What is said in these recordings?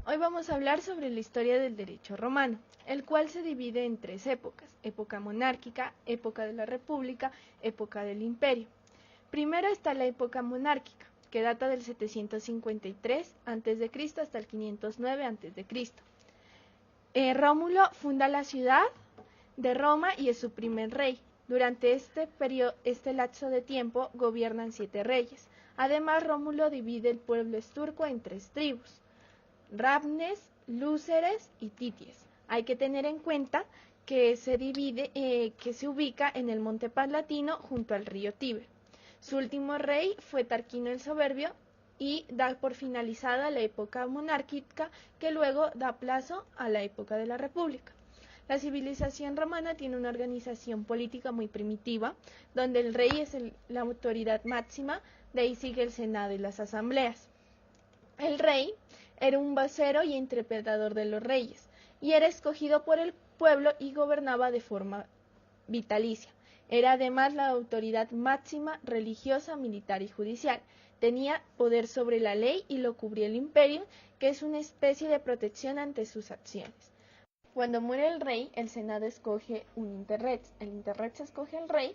Hoy vamos a hablar sobre la historia del derecho romano, el cual se divide en tres épocas: época monárquica, época de la república, época del imperio. Primero está la época monárquica, que data del 753 a.C. hasta el 509 a.C. Rómulo funda la ciudad de Roma y es su primer rey. Durante este lapso de tiempo gobiernan 7 reyes. Además, Rómulo divide el pueblo esturco en 3 tribus: Rabnes, Lúceres y Tities. Hay que tener en cuenta que se ubica en el monte Palatino junto al río Tíber. Su último rey fue Tarquino el Soberbio y da por finalizada la época monárquica, que luego da plazo a la época de la república. La civilización romana tiene una organización política muy primitiva, donde el rey es la autoridad máxima, de ahí sigue el senado y las asambleas. El rey era un vocero y interpretador de los reyes, y era escogido por el pueblo y gobernaba de forma vitalicia. Era además la autoridad máxima religiosa, militar y judicial. Tenía poder sobre la ley y lo cubría el imperio, que es una especie de protección ante sus acciones. Cuando muere el rey, el senado escoge un interrex. El interrex escoge al rey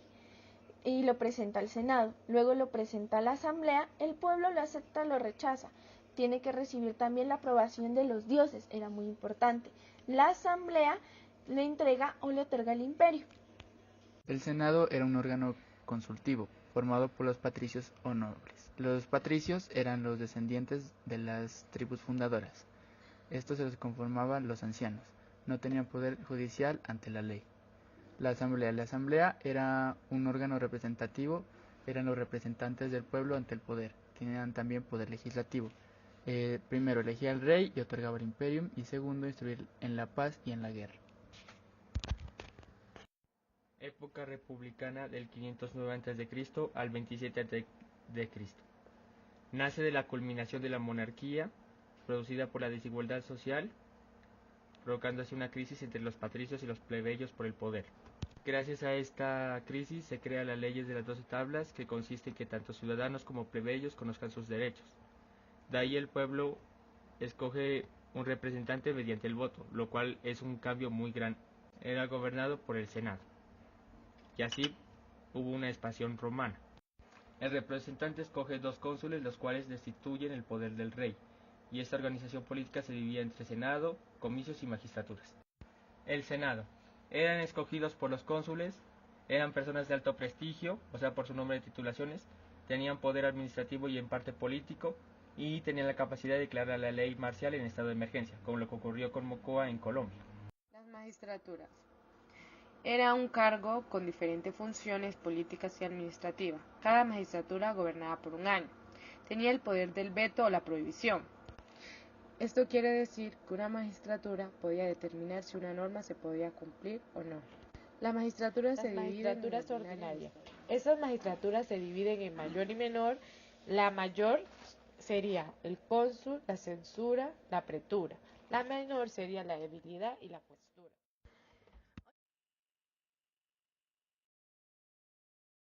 y lo presenta al senado. Luego lo presenta a la asamblea. El pueblo lo acepta o lo rechaza. Tiene que recibir también la aprobación de los dioses, era muy importante. La asamblea le entrega o le otorga el imperio. El Senado era un órgano consultivo, formado por los patricios o nobles. Los patricios eran los descendientes de las tribus fundadoras. Estos se los conformaban los ancianos. No tenían poder judicial ante la ley. La asamblea era un órgano representativo, eran los representantes del pueblo ante el poder. Tenían también poder legislativo. Primero elegía al rey y otorgaba el imperium, y segundo instruir en la paz y en la guerra. Época republicana del 509 a.C. al 27 a.C. Nace de la culminación de la monarquía, producida por la desigualdad social, provocando así una crisis entre los patricios y los plebeyos por el poder. Gracias a esta crisis se crean las leyes de las 12 tablas, que consiste en que tanto ciudadanos como plebeyos conozcan sus derechos. De ahí el pueblo escoge un representante mediante el voto, lo cual es un cambio muy grande. Era gobernado por el Senado. Y así hubo una expansión romana. El representante escoge 2 cónsules, los cuales destituyen el poder del rey, y esta organización política se dividía entre senado, comicios y magistraturas. El senado. Eran escogidos por los cónsules, eran personas de alto prestigio, o sea por su nombre de titulaciones, tenían poder administrativo y en parte político, y tenían la capacidad de declarar la ley marcial en estado de emergencia, como lo que ocurrió con Mocoa en Colombia. Las magistraturas. Era un cargo con diferentes funciones políticas y administrativas. Cada magistratura gobernaba por un año. Tenía el poder del veto o la prohibición. Esto quiere decir que una magistratura podía determinar si una norma se podía cumplir o no. Las magistraturas ordinarias. Esas magistraturas se dividen en mayor y menor. La mayor sería el cónsul, la censura, la pretura. La menor sería la debilidad y la jueza.